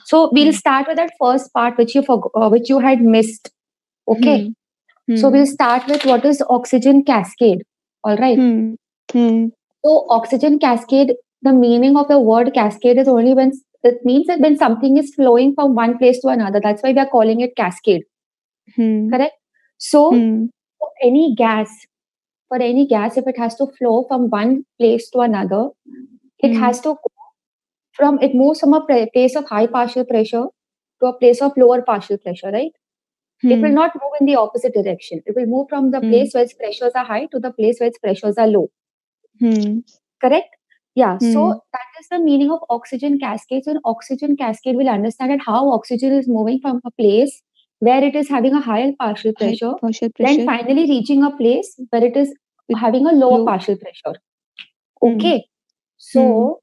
So we'll start with that first part which which you had missed. Okay. So we'll start with what is oxygen cascade. All right. So oxygen cascade, the meaning of the word cascade is only when it means that when something is flowing from one place to another. That's why we are calling it cascade. Correct? So for any gas, if it has to flow from one place to another, it has to it moves from a place of high partial pressure to a place of lower partial pressure, right? It will not move in the opposite direction. It will move from the place where its pressures are high to the place where its pressures are low. Correct? Yeah. So that is the meaning of oxygen cascade. So in oxygen cascade, we'll understand that how oxygen is moving from a place where it is having a higher partial pressure, then finally reaching a place where it is having a lower partial pressure. Okay. So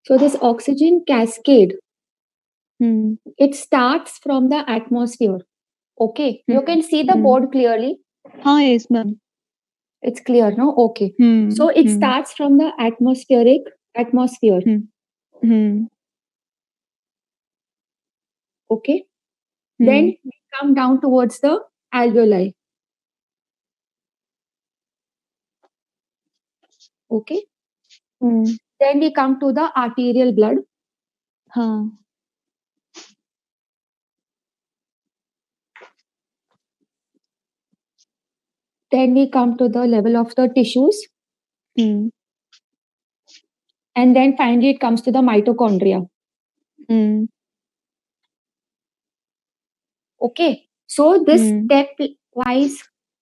this oxygen cascade, it starts from the atmosphere. Okay. You can see the board clearly. Yes, ma'am. It's clear, no? Okay. So it starts from the atmosphere. Okay. Then we come down towards the alveoli. Okay. Then we come to the arterial blood. Then we come to the level of the tissues. And then finally it comes to the mitochondria. Okay. So this stepwise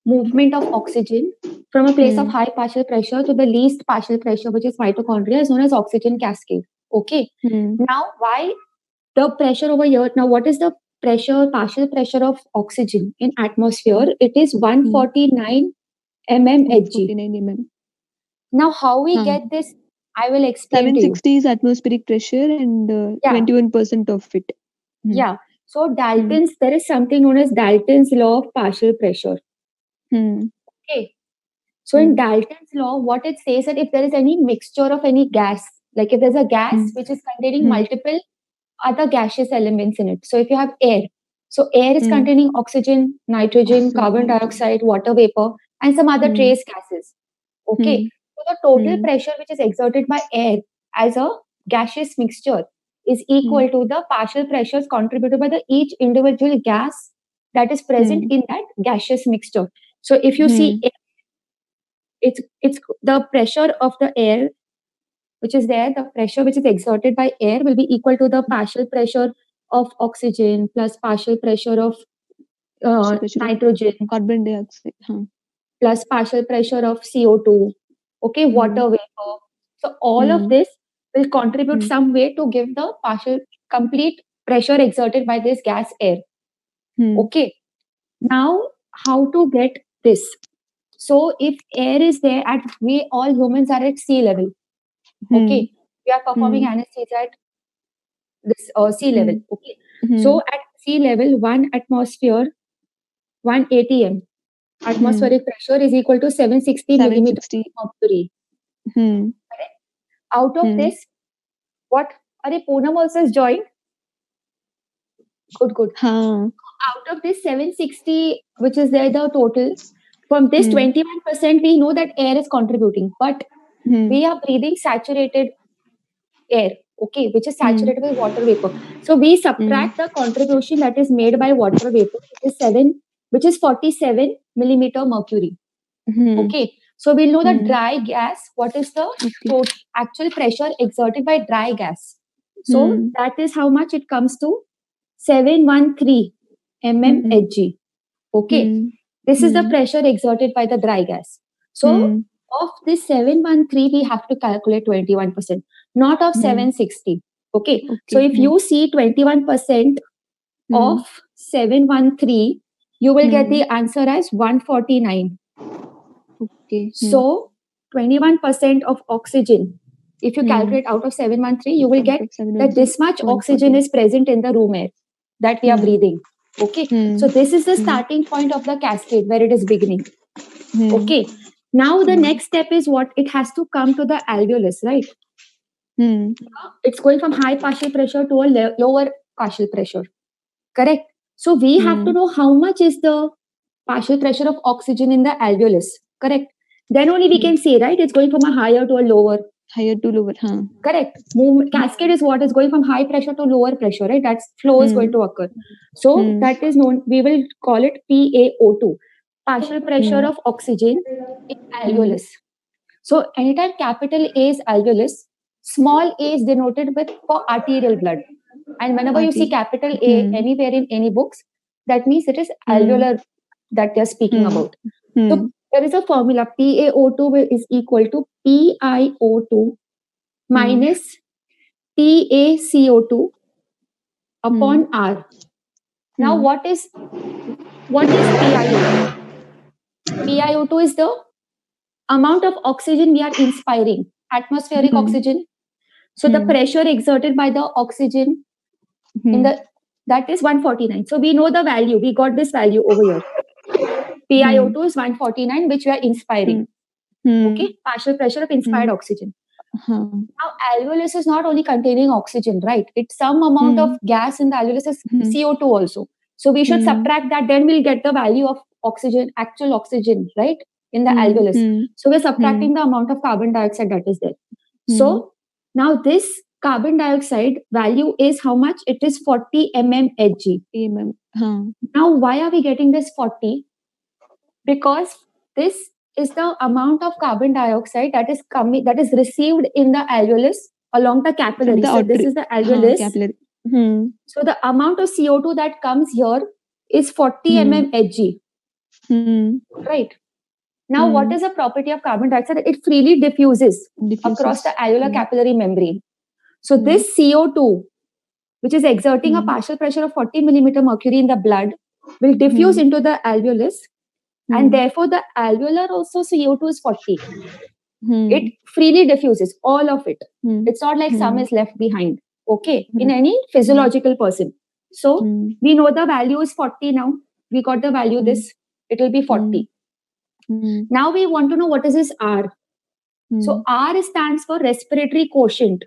movement of oxygen from a place of high partial pressure to the least partial pressure, which is mitochondria, is known as oxygen cascade. Okay. Now, why the pressure over here? Now, what is the partial pressure of oxygen in atmosphere? It is 149 mmHg. Now, how we get this, I will explain to you. 760 is atmospheric pressure and 21% of it. Yeah. So Dalton's, there is something known as Dalton's law of partial pressure. Okay. So in Dalton's law, what it says that if there is any mixture of any gas, like if there's a gas which is containing multiple other gaseous elements in it. So if you have air, so air is containing oxygen, nitrogen, carbon dioxide, water vapor, and some other trace gases. Okay. So the total pressure which is exerted by air as a gaseous mixture is equal to the partial pressures contributed by the each individual gas that is present in that gaseous mixture. So if you see air, it's the pressure of the air which is there, the pressure which is exerted by air will be equal to the partial pressure of oxygen plus partial pressure of nitrogen, carbon dioxide, plus partial pressure of CO2, okay, water vapor. So all of this will contribute some way to give the complete pressure exerted by this gas air. Okay. Now, how to get this? So if air is there we all humans are at sea level. Okay. We are performing anesthesia at this sea level. Okay. So at sea level, 1 atmosphere, 1 atm, atmospheric pressure is equal to 760 millimeters of mercury. Out of this, what? Poonam also has joined. Good. Out of this 760, which is there, the total, from this 21%, we know that air is contributing, but we are breathing saturated air, okay, which is saturated with water vapor. So we subtract the contribution that is made by water vapor, which is 47 millimeter mercury. Okay. So we'll know that dry gas, what is the actual pressure exerted by dry gas. So that is how much it comes to 713 mmHg. Okay. This is the pressure exerted by the dry gas. So of this 713, we have to calculate 21%, not of 760. Okay. So if you see 21% of 713, you will get the answer as 149. Okay. So 21% of oxygen, if you calculate out of 713, you will get that this much oxygen is present in the room air that we are breathing. Okay. So this is the starting point of the cascade where it is beginning. Okay. Now the next step is what? It has to come to the alveolus, right? It's going from high partial pressure to a lower partial pressure. Correct. So we have to know how much is the partial pressure of oxygen in the alveolus. Correct. Then only we can say, right? It's going from a higher to a lower. Higher to lower. Correct. Cascade is what is going from high pressure to lower pressure, right? That flow is going to occur. So that is known. We will call it PaO2, partial pressure of oxygen in alveolus. So anytime capital A is alveolus, small a is denoted with for arterial blood. And whenever you see capital A anywhere in any books, that means it is alveolar that they're speaking about. So there is a formula. PaO2 is equal to PiO2 minus PaCO2 upon R. Now what is PiO2? PiO2 is the amount of oxygen we are inspiring, atmospheric oxygen. So the pressure exerted by the oxygen that is 149. So we know the value. We got this value over here. PiO2 is 149, which we are inspiring. Okay, partial pressure of inspired oxygen. Now alveolus is not only containing oxygen, right? It's some amount of gas in the alveolus is CO2 also. So we should subtract that. Then we'll get the value of oxygen, actual oxygen, right? In the alveolus. So we're subtracting the amount of carbon dioxide that is there. So now this carbon dioxide value is how much? It is 40 mmHg. Now why are we getting this 40? Because this is the amount of carbon dioxide that is coming, that is received in the alveolus along the capillary. So this is the alveolus. So the amount of CO2 that comes here is 40 mmHg. Right. Now, what is the property of carbon dioxide? It freely diffuses across the alveolar capillary membrane. So this CO2, which is exerting a partial pressure of 40 millimeter mercury in the blood, will diffuse into the alveolus. And therefore, the alveolar also CO2 is 40. It freely diffuses, all of it. It's not like some is left behind. Okay, in any physiological person. So we know the value is 40 now. We got the value this. It will be 40. Now we want to know what is this R. So R stands for respiratory quotient.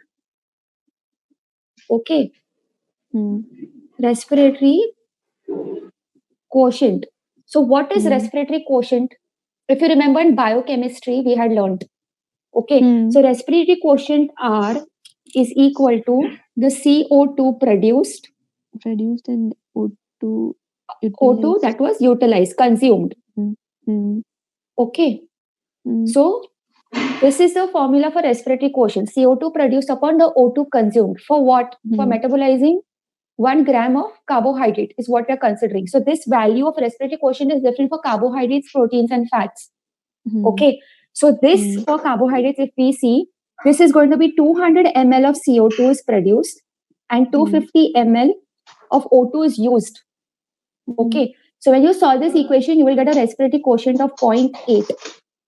Okay. Respiratory quotient. So what is respiratory quotient? If you remember in biochemistry, we had learned. Okay. So respiratory quotient R is equal to the CO2 produced and O2 that was utilized, consumed. Okay. So this is the formula for respiratory quotient. CO2 produced upon the O2 consumed. For what? For metabolizing 1 gram of carbohydrate is what we are considering. So this value of respiratory quotient is different for carbohydrates, proteins, and fats. Okay. So this for carbohydrates, if we see, this is going to be 200 ml of CO2 is produced and 250 ml of O2 is used. Okay. So when you solve this equation, you will get a respiratory quotient of 0.8.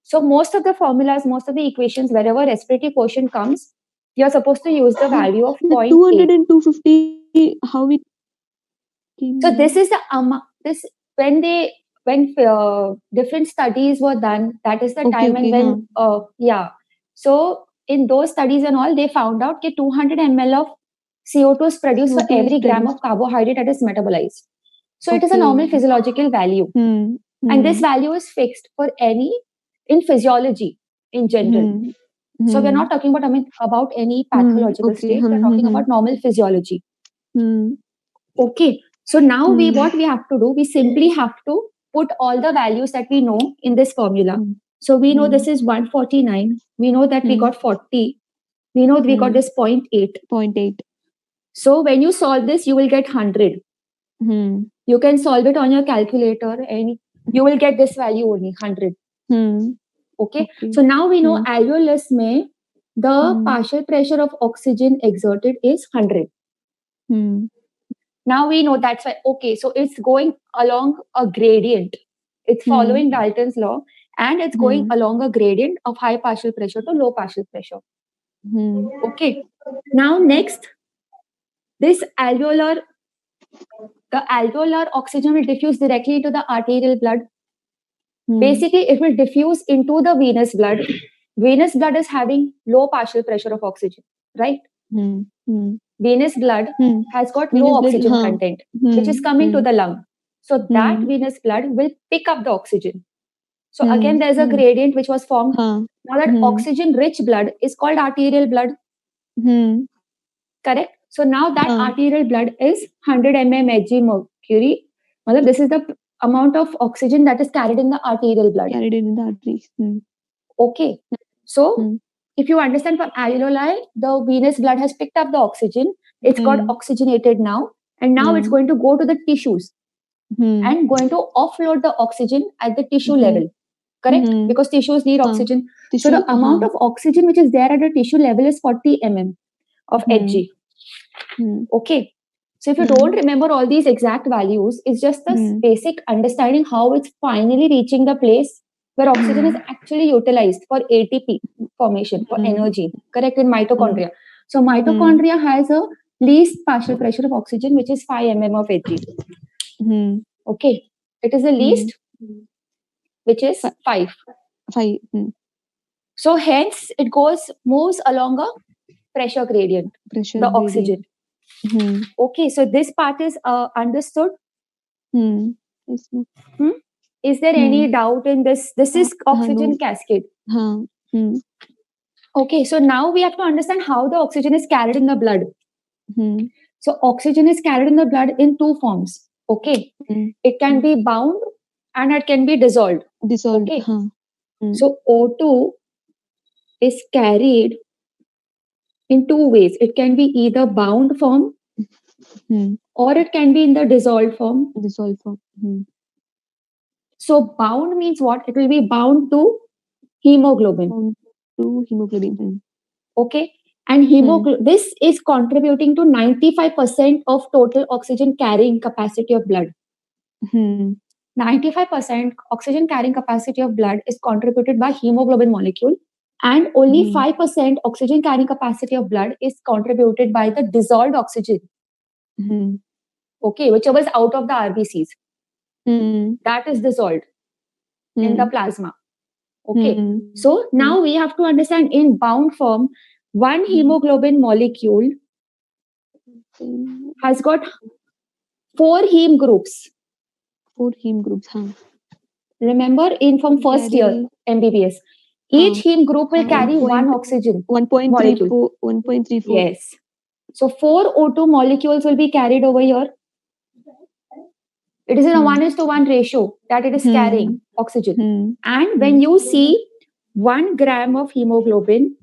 So most of the formulas, most of the equations, wherever respiratory quotient comes, you're supposed to use the value of 0.8. 200 and 250, how we came? So this is the when different studies were done, that is the time when So in those studies and all, they found out that 200 ml of CO2 is produced for every gram of carbohydrate that is metabolized. So it is a normal physiological value. And this value is fixed for in physiology in general. So we're not talking about any pathological state. We're talking about normal physiology. Okay. So now what we have to do, we simply have to put all the values that we know in this formula. So we know this is 149. We know that we got 40. We know we got this 0.8. So when you solve this, you will get 100. You can solve it on your calculator and you will get this value only, 100. Okay. So now we know alveolus mein, the partial pressure of oxygen exerted is 100. Now we know that's why. Okay. So it's going along a gradient. It's following Dalton's law and it's going along a gradient of high partial pressure to low partial pressure. Okay. Now next, the alveolar oxygen will diffuse directly into the arterial blood. Basically it will diffuse into the venous blood. Venous blood is having low partial pressure of oxygen, right? Venous blood has got low oxygen content, which is coming to the lung. So that venous blood will pick up the oxygen. So again, there's a gradient which was formed. Now that oxygen-rich blood is called arterial blood. Correct? So now that arterial blood is 100 mm Hg mercury. This is the amount of oxygen that is carried in the arterial blood. Carried in the arteries. Okay. So if you understand from alveoli, the venous blood has picked up the oxygen. It's got oxygenated now. And now it's going to go to the tissues and going to offload the oxygen at the tissue level. Correct? Because tissues need oxygen. So the amount of oxygen which is there at the tissue level is 40 mm of Hg. Okay. So if you don't remember all these exact values, it's just the basic understanding how it's finally reaching the place where oxygen is actually utilized for ATP formation, for energy, correct, in mitochondria. So mitochondria has a least partial pressure of oxygen, which is 5 mm of Hg. Okay. It is the least, which is 5. So hence it moves along a pressure gradient, oxygen. Okay, so this part is understood. Is there any doubt in this? This is oxygen cascade. Okay, so now we have to understand how the oxygen is carried in the blood. So oxygen is carried in the blood in two forms. Okay, it can be bound and it can be dissolved. Okay. So O2 is carried in two ways. It can be either bound form or it can be in the dissolved form. So bound means what? It will be bound to hemoglobin. Okay. And this is contributing to 95% of total oxygen carrying capacity of blood. 95% oxygen carrying capacity of blood is contributed by hemoglobin molecule, and only 5% oxygen carrying capacity of blood is contributed by the dissolved oxygen. Okay, whichever is out of the RBCs. That is dissolved in the plasma. Okay, so now we have to understand in bound form, one hemoglobin molecule has got 4 heme groups. 4 heme groups, Remember, from first year MBBS, each heme group will carry one oxygen 1.34. 1.34. Yes. So 4 O2 molecules will be carried over here. It is in a 1:1 ratio that it is carrying oxygen. And when you see 1 gram of hemoglobin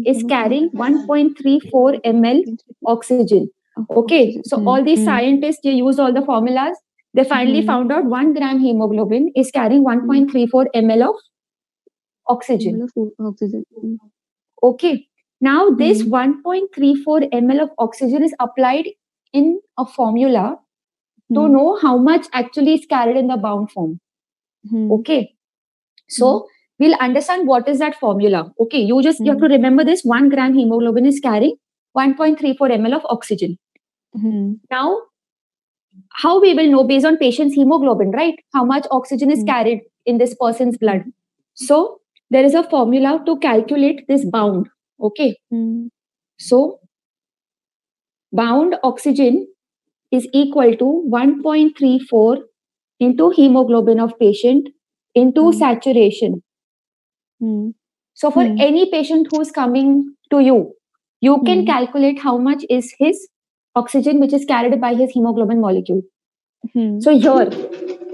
is carrying 1.34 ml oxygen. Okay. So all these scientists, they used all the formulas. They finally found out 1 gram hemoglobin is carrying 1.34 ml of oxygen. Okay. Now this 1.34 ml of oxygen is applied in a formula to know how much actually is carried in the bound form. Okay. So we'll understand what is that formula. Okay. You have to remember this. 1 gram hemoglobin is carrying 1.34 ml of oxygen. Now, how we will know based on patient's hemoglobin, right? How much oxygen is carried in this person's blood. So there is a formula to calculate this bound. Okay. So bound oxygen is equal to 1.34 into hemoglobin of patient into saturation. So for any patient who's coming to you, you can calculate how much is his oxygen which is carried by his hemoglobin molecule. So here,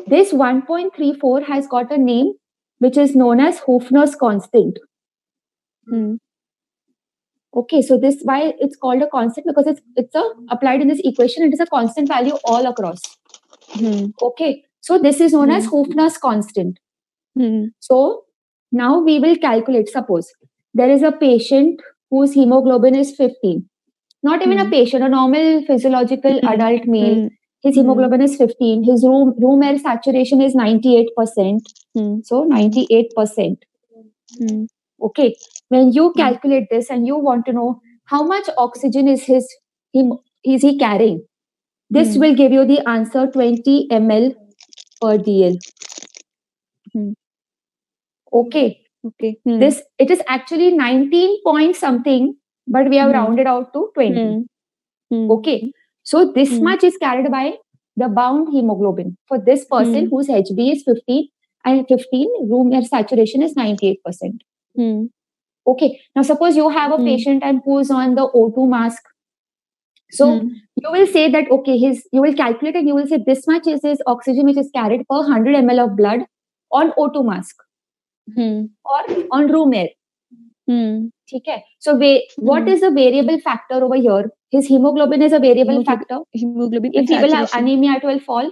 this 1.34 has got a name which is known as Höfner's constant. Okay, so this why it's called a constant, because it's applied in this equation. It is a constant value all across. Okay, so this is known as Höfner's constant. So now we will calculate. Suppose there is a patient whose hemoglobin is 15. Not even a patient, a normal physiological adult male. His hemoglobin is 15. His room air saturation is 98%. So 98%. Okay. When you calculate this and you want to know how much oxygen is he carrying, this will give you the answer 20 ml per dl. Okay. This, it is actually 19 point something, but we have rounded out to 20. Okay. So this much is carried by the bound hemoglobin for this person whose HB is 15 and 15, room air saturation is 98%. Okay. Now suppose you have a patient and who's on the O2 mask. So you will say that, okay, you will calculate and you will say this much is his oxygen which is carried per 100 ml of blood on O2 mask or on room air. Okay. So what is the variable factor over here? His hemoglobin is a variable factor. Hemoglobin if he will have anemia, it will fall.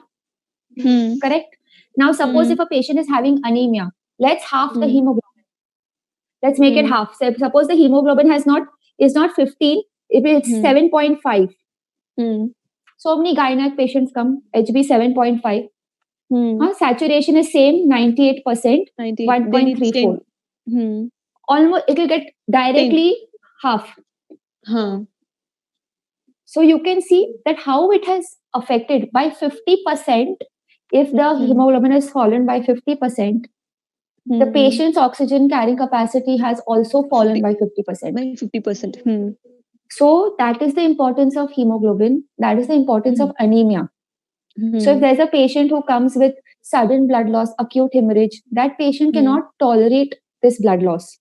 Correct. Now suppose if a patient is having anemia, let's half the hemoglobin. Let's make it half. So suppose the hemoglobin is not 15, if it's 7.5. So many gynec patients come, HB 7.5. Saturation is same, 98%, 1.34. Almost, it will get directly half. So you can see that how it has affected by 50%. If the hemoglobin has fallen by 50%, the patient's oxygen carrying capacity has also fallen by 50%. By 50%. So that is the importance of hemoglobin. That is the importance of anemia. So if there's a patient who comes with sudden blood loss, acute hemorrhage, that patient cannot tolerate this blood loss.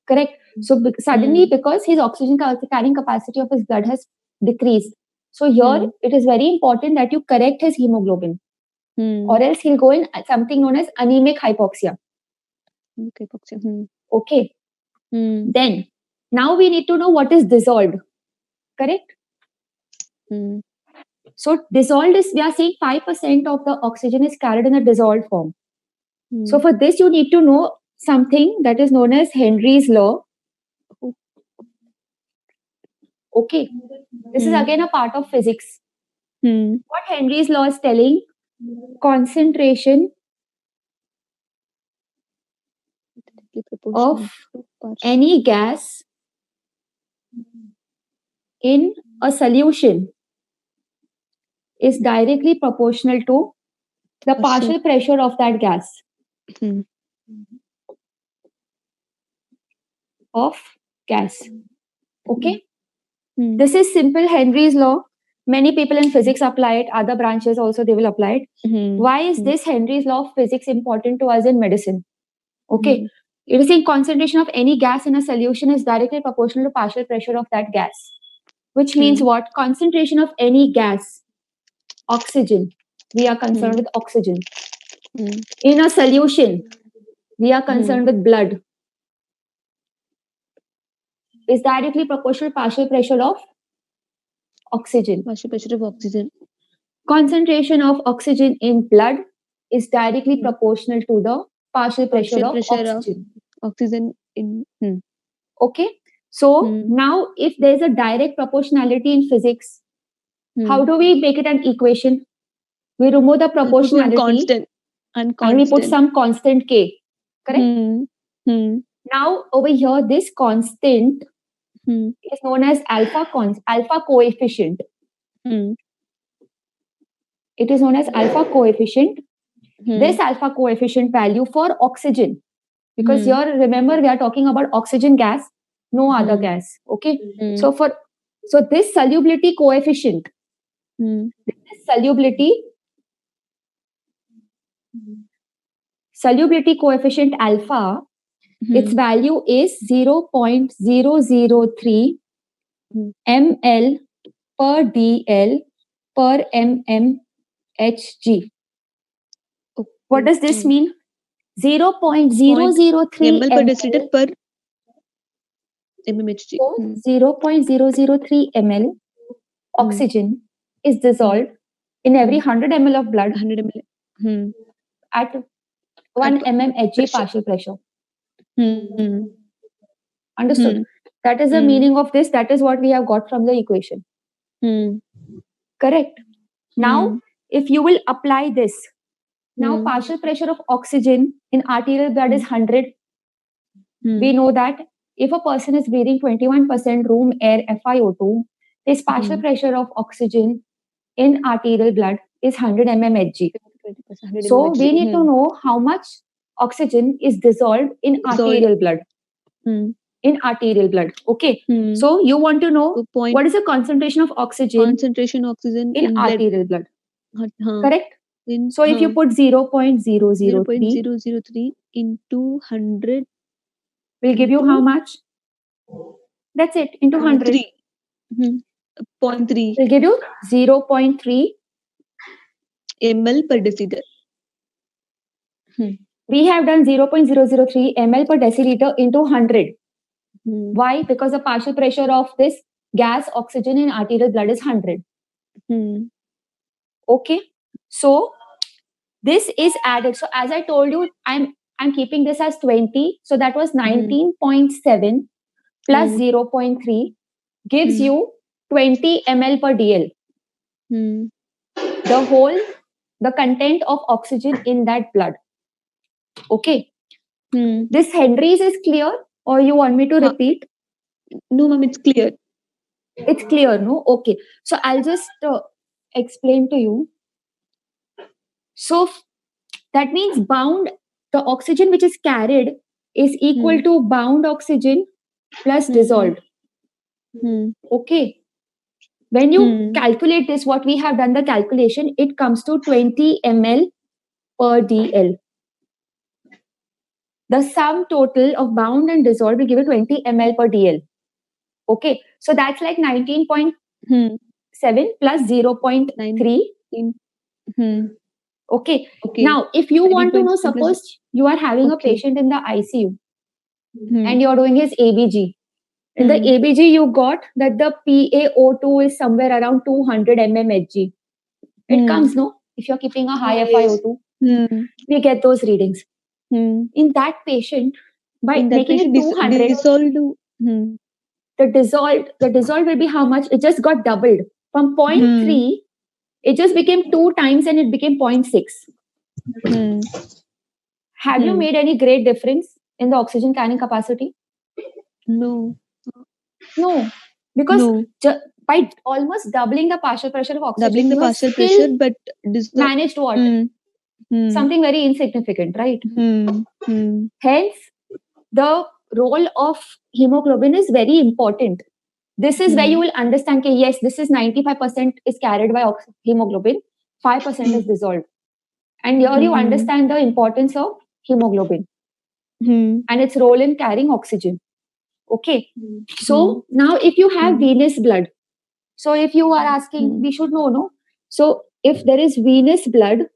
Correct. So suddenly, because his oxygen carrying capacity of his blood has decreased. So here it is very important that you correct his hemoglobin, or else he'll go in something known as anemic hypoxia. Okay. Then now we need to know what is dissolved. Correct. So dissolved is, we are saying 5% of the oxygen is carried in a dissolved form. So for this you need to know something that is known as Henry's law. Okay. This is again a part of physics. What Henry's law is telling, concentration of any gas in a solution is directly proportional to the partial pressure of that gas. Okay. This is simple Henry's law. Many people in physics apply it. Other branches also, they will apply it. Why is this Henry's law of physics important to us in medicine? Okay. It is saying concentration of any gas in a solution is directly proportional to partial pressure of that gas. Which means what? Concentration of any gas, oxygen, we are concerned with oxygen. In a solution, we are concerned with blood, is directly proportional to partial pressure of oxygen. Concentration of oxygen in blood is directly proportional to the partial pressure of oxygen. Okay. So now if there is a direct proportionality in physics, how do we make it an equation? We remove the proportionality and we put some constant K. Correct? Now over here, this constant is known as alpha coefficient. It is known as alpha coefficient. This alpha coefficient value for oxygen, because here remember we are talking about oxygen gas, no other gas. Okay. So this solubility coefficient, solubility coefficient alpha, its value is 0.003 ml per dl per mmHg. What does this mean? 0.003 ml per deciliter per mmHg. So 0.003 ml oxygen is dissolved in every 100 ml of blood 100 ml. At 1 mmHg partial pressure. Understood? That is the meaning of this. That is what we have got from the equation. Correct. Now, if you will apply this, now partial pressure of oxygen in arterial blood is 100. We know that if a person is breathing 21% room air FiO2, this partial pressure of oxygen in arterial blood is 100 mmHg. So we need to know how much oxygen is dissolved in arterial blood. In arterial blood. Okay. So you want to know what is the concentration of oxygen in arterial blood. Correct? So if you put 0.003 into 100 will give you how much? That's it, into 100. 0.3 will give you 0.3 ml per deciliter. We have done 0.003 ml per deciliter into 100. Why? Because the partial pressure of this gas oxygen in arterial blood is 100. Okay. So this is added. So as I told you, I'm keeping this as 20. So that was 19.7 plus 0.3 gives you 20 ml per dl. The content of oxygen in that blood. Okay. This Henry's is clear, or you want me to repeat? No, ma'am, it's clear. It's clear, no? Okay. So I'll just explain to you. So that means the oxygen which is carried is equal to bound oxygen plus dissolved. Okay. When you calculate this, what we have done the calculation, it comes to 20 ml per dl. The sum total of bound and dissolved will give you 20 ml per dl. Okay. So that's like 19.7 plus 0.3. Okay. Now, if you want to know, suppose you are having a patient in the ICU and you're doing his ABG. In the ABG, you got that the PaO2 is somewhere around 200 mmHg. It comes, no? If you're keeping a high FiO2, we get those readings. In that patient, by making it 200, the dissolved will be how much? It just got doubled. From 0.3, it just became 2 times and it became 0.6. Have you made any great difference in the oxygen carrying capacity? No. Because by almost doubling the partial pressure of oxygen, but managed what? Something very insignificant, right? Hence, the role of hemoglobin is very important. This is where you will understand that yes, this is 95% is carried by hemoglobin, 5% is dissolved. And here you understand the importance of hemoglobin and its role in carrying oxygen. Okay. So now if you have venous blood, so if you are asking, we should know, no? So if there is venous blood,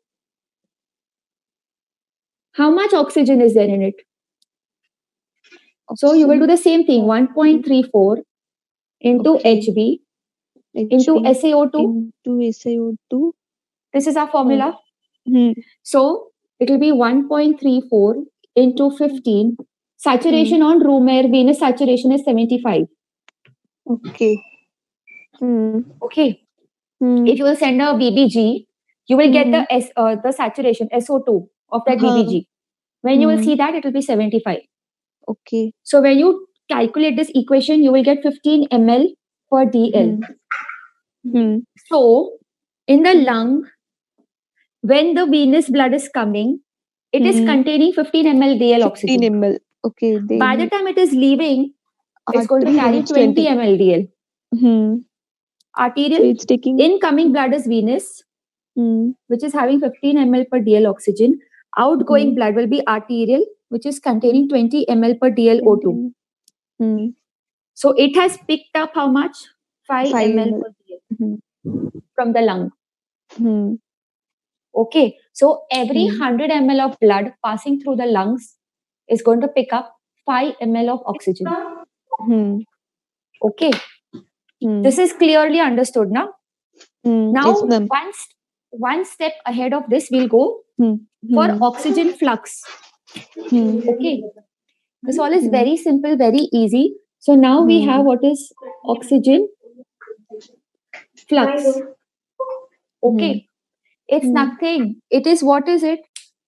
how much oxygen is there in it? So you will do the same thing, 1.34 into HB into SaO2. This is our formula. So it will be 1.34 into 15. Saturation on room air, venous saturation is 75. Okay. Okay. If you will send a BBG, you will get the saturation, SO2 of that BBG. When you will see that, it will be 75. Okay. So when you calculate this equation, you will get 15 ml per dl. So in the lung, when the venous blood is coming, it is containing 15 ml dl oxygen. 15 ml. Okay. By the time it is leaving, it's going to carry 20 ml dl. Arterial, so it's taking incoming blood is venous, which is having 15 ml per dl oxygen. Outgoing blood will be arterial, which is containing 20 ml per dl O2. So it has picked up how much? 5 ml per dl from the lung. Okay. So every 100 ml of blood passing through the lungs is going to pick up 5 ml of oxygen. Okay. This is clearly understood now. Now, yes, one step ahead of this, we'll go for oxygen flux. Okay. This all is very simple, very easy. So now we have what is oxygen flux. Okay. It's nothing. It is, what is it?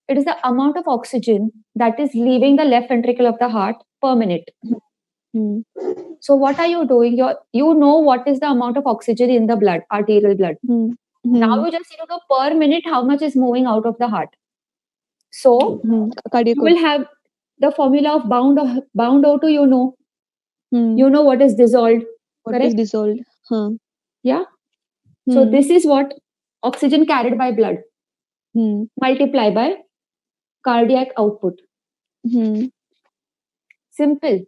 It is the amount of oxygen that is leaving the left ventricle of the heart per minute. So what are you doing? You know what is the amount of oxygen in the blood, arterial blood. Now you just need to know per minute how much is moving out of the heart. So cardiac you will have the formula of bound O2, you know. You know what is dissolved. What correct? is dissolved? Yeah. So this is what oxygen carried by blood multiply by cardiac output. Simple.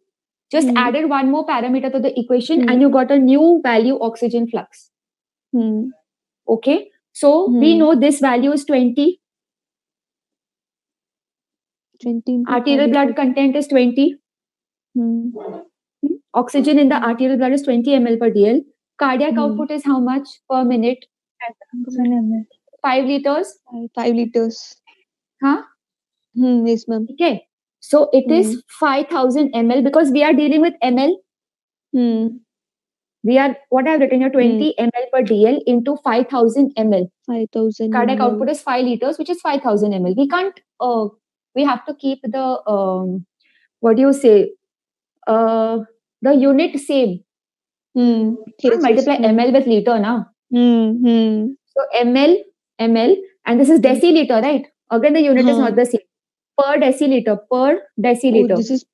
Just added one more parameter to the equation and you got a new value oxygen flux. Okay. So we know this value is 20. 20 Arterial blood content is 20. Oxygen in the arterial blood is 20 ml per dl. Cardiac output is how much per minute? 5 liters. 5 liters. Huh? Yes, ma'am. Okay. So it is 5000 ml because we are dealing with ml. We are, what I have written here, 20 ml per dl into 5000 ml. 5000 Cardiac ml. output is 5 liters, which is 5000 ml. We can't, we have to keep the, what do you say, the unit same. Yes, Multiply ml with liter now. So ml, and this is deciliter, right? Again, the unit is not the same. Per deciliter. Oh, this is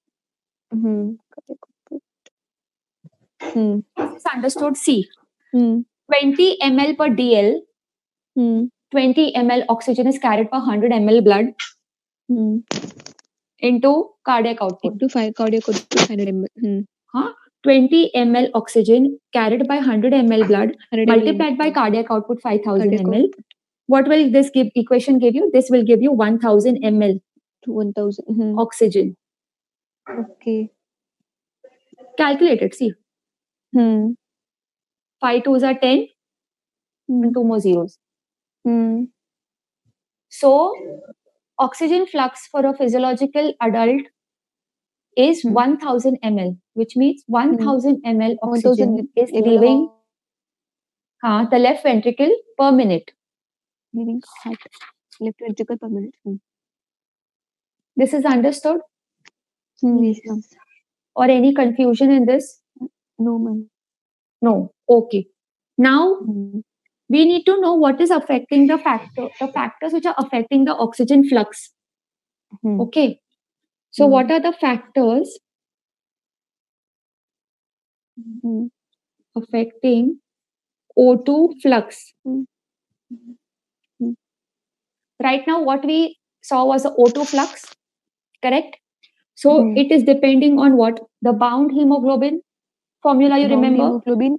This is understood. C. 20 ml per dl. 20 ml oxygen is carried per 100 ml blood into cardiac output. Into 5 cardiac output 500 ml. 20 ml oxygen carried by 100 ml blood multiplied by cardiac output 5000 ml. What will this equation give you? This will give you 1000 ml to 1000 oxygen. Okay. Calculate it. See. 5 2s are 10 and 2 more zeros. So oxygen flux for a physiological adult is 1000 ml, which means 1000 ml oxygen is leaving the left ventricle per minute. Leaving heart, left ventricle per minute. This is understood? Yes, ma'am. Or any confusion in this? No, ma'am. No. Okay. Now we need to know what is affecting the factors which are affecting the oxygen flux. Okay. So what are the factors affecting O2 flux? Right now, what we saw was the O2 flux, correct? So it is depending on what? The bound hemoglobin formula, you remember? Hemoglobin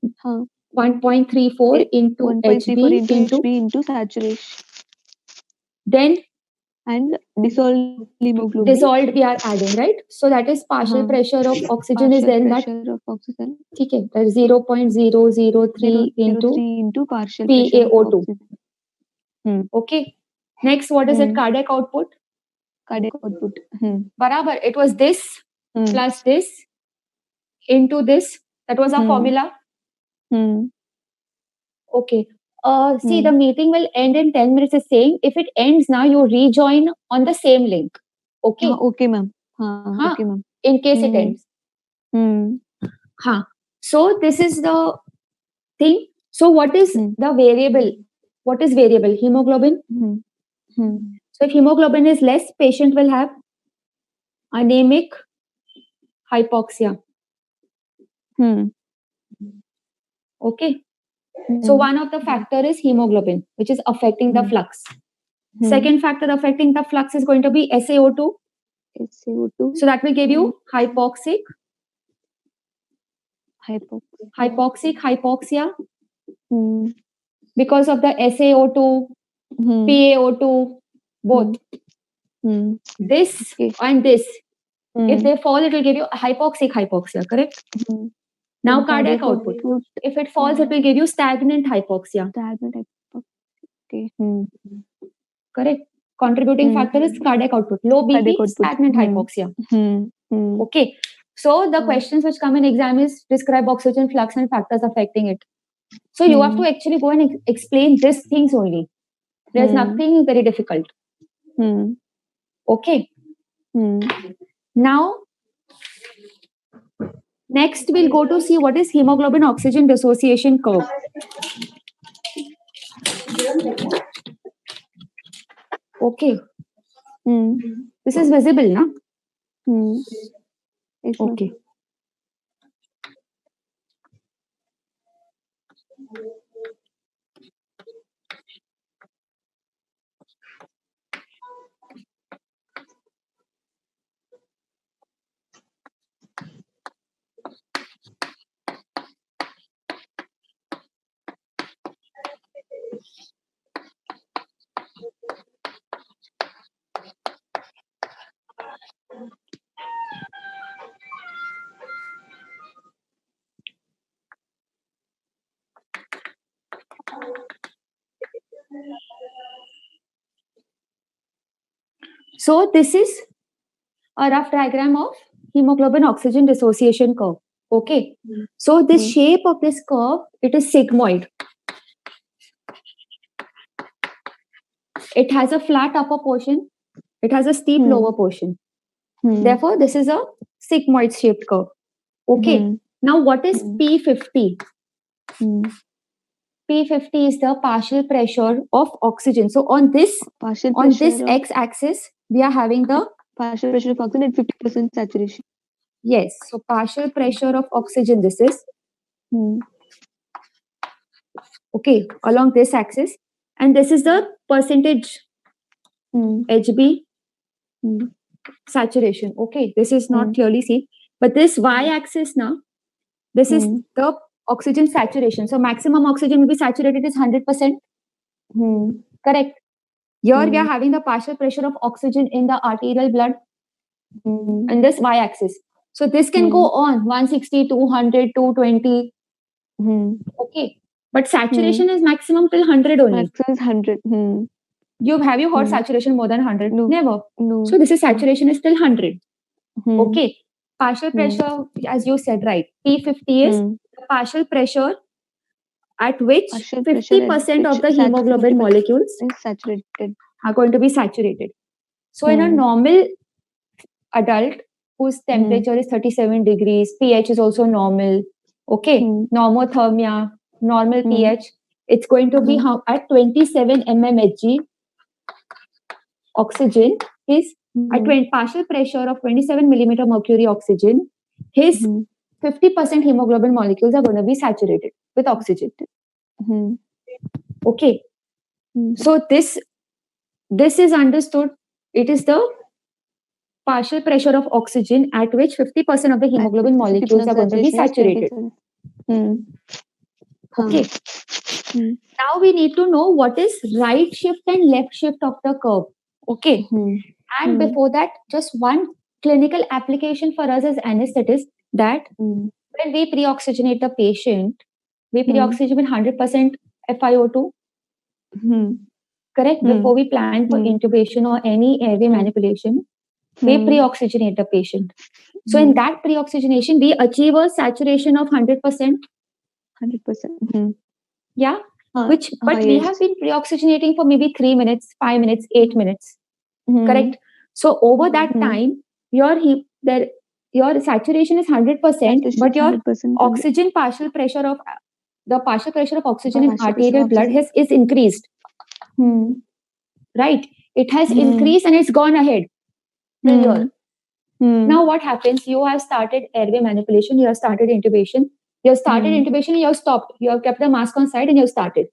1.34 into 1.34 into HB into saturation. Then and dissolved hemoglobin. Dissolved we are adding, right? So that is partial pressure of oxygen is there in that. Of oxygen. Okay, that is 0.003 into partial PaO2. Okay. Next, what is it? Cardiac output. Cardiac output. Barabar. It was this plus this into this. That was our formula. Okay. See, the meeting will end in 10 minutes. Is saying if it ends now, you rejoin on the same link. Okay. Okay, ma'am. Okay, ma'am. In case it ends. So this is the thing. So what is the variable? What is variable? Hemoglobin. So if hemoglobin is less, patient will have anemic hypoxia. Okay. So one of the factor is hemoglobin, which is affecting the flux. Second factor affecting the flux is going to be SaO2. So that will give you hypoxia. Because of the SaO2, PaO2, both. This and this. If they fall, it will give you hypoxia, correct? Now cardiac output. If it falls, it will give you stagnant hypoxia. Okay. Correct. Contributing factor is cardiac output. Low BP, stagnant hypoxia. Okay. So the questions which come in exam is describe oxygen flux and factors affecting it. So you have to actually go and explain these things only. There's nothing very difficult. Okay. Now, next we'll go to see what is hemoglobin oxygen dissociation curve. Okay. This is visible, na? Yes, okay. So this is a rough diagram of hemoglobin oxygen dissociation curve. Okay. So this shape of this curve, it is sigmoid. It has a flat upper portion. It has a steep lower portion. Therefore, this is a sigmoid shaped curve. Okay. Now, what is P50? P50 is the partial pressure of oxygen. So on this x-axis, we are having the partial pressure of oxygen at 50% saturation. Yes. So partial pressure of oxygen, this is. Okay, along this axis. And this is the percentage HB saturation. Okay, this is not clearly seen. But this y-axis now, this is the oxygen saturation. So maximum oxygen will be saturated is 100%. Correct. Here we are having the partial pressure of oxygen in the arterial blood and this y-axis. So this can go on 160, 200, 220. Okay. But saturation is maximum till 100 only. Maximum is 100. Have you heard saturation more than 100? No. Never. No. So this is saturation is still 100. Okay. Partial pressure, as you said, right? P50 is the partial pressure at which 50% of the hemoglobin molecules is saturated. Are going to be saturated. So in a normal adult whose temperature is 37 degrees, pH is also normal. Okay. Normothermia, normal pH. It's going to be at 27 mmHg. Oxygen is at partial pressure of 27 millimeter mercury oxygen. His 50% hemoglobin molecules are going to be saturated with oxygen. Okay. So this is understood. It is the partial pressure of oxygen at which 50% of the hemoglobin molecules are going to be saturated. Okay. Now we need to know what is right shift and left shift of the curve. Okay. And before that, just one clinical application for us as anesthetists, that when we pre-oxygenate the patient, we pre-oxygenate with 100% FiO2. Correct? Before we plan for intubation or any airway manipulation, we pre-oxygenate the patient. So in that pre-oxygenation, we achieve a saturation of 100%. 100%. Yeah. But we have been pre-oxygenating for maybe 3 minutes, 5 minutes, 8 minutes. Correct? So over that time, your saturation is 100%, but your 100%. oxygen partial pressure of oxygen in arterial blood is increased. Right? It has increased and it's gone ahead. Now what happens? You have started airway manipulation, you have started intubation, you have stopped. You have kept the mask on side and you have started.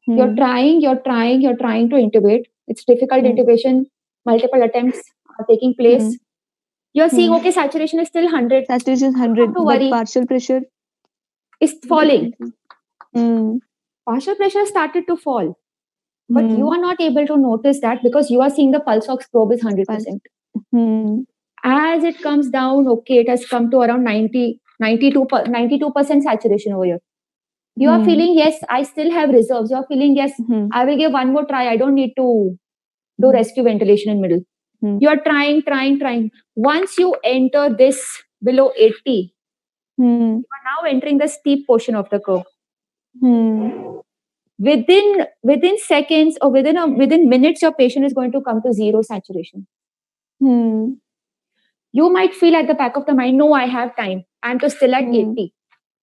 You're trying to intubate. It's difficult intubation. Multiple attempts are taking place. You're seeing, okay, saturation is still 100. Saturation is 100, but partial pressure is falling. Partial pressure started to fall. But you are not able to notice that because you are seeing the pulse ox probe is 100%. As it comes down, okay, it has come to around 92% saturation over here. You are feeling, yes, I still have reserves. You are feeling, yes, I will give one more try. I don't need to do rescue ventilation in middle. You are trying. Once you enter this below 80, you are now entering the steep portion of the curve. Within seconds or within minutes, your patient is going to come to zero saturation. You might feel at the back of the mind, no, I have time. I'm still at 80.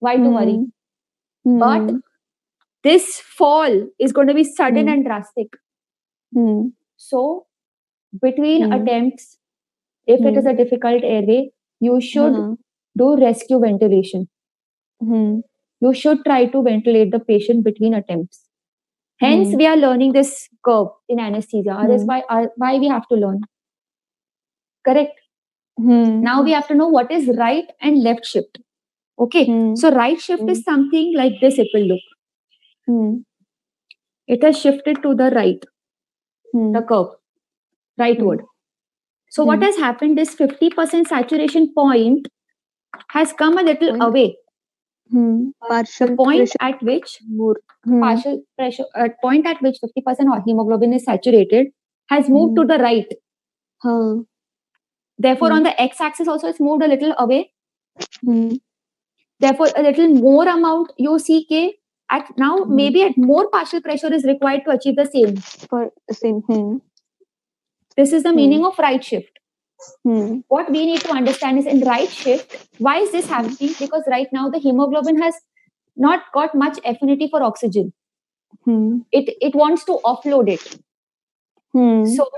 Why to worry? But this fall is going to be sudden and drastic. So between attempts, if it is a difficult airway, you should do rescue ventilation. You should try to ventilate the patient between attempts. Hence, we are learning this curve in anesthesia. That is why we have to learn. Correct? Now we have to know what is right and left shift. Okay. So right shift is something like this. It will look. It has shifted to the right. The curve. Rightward. So what has happened is 50% saturation point has come a little away. Partial the point pressure at which more. partial pressure point at which 50% hemoglobin is saturated has moved to the right. Therefore, on the x-axis also it's moved a little away. Therefore, a little more amount you see K at now maybe at more partial pressure is required to achieve the same. For the same. This is the meaning of right shift. What we need to understand is in right shift, why is this happening? Because right now the hemoglobin has not got much affinity for oxygen. It wants to offload it. So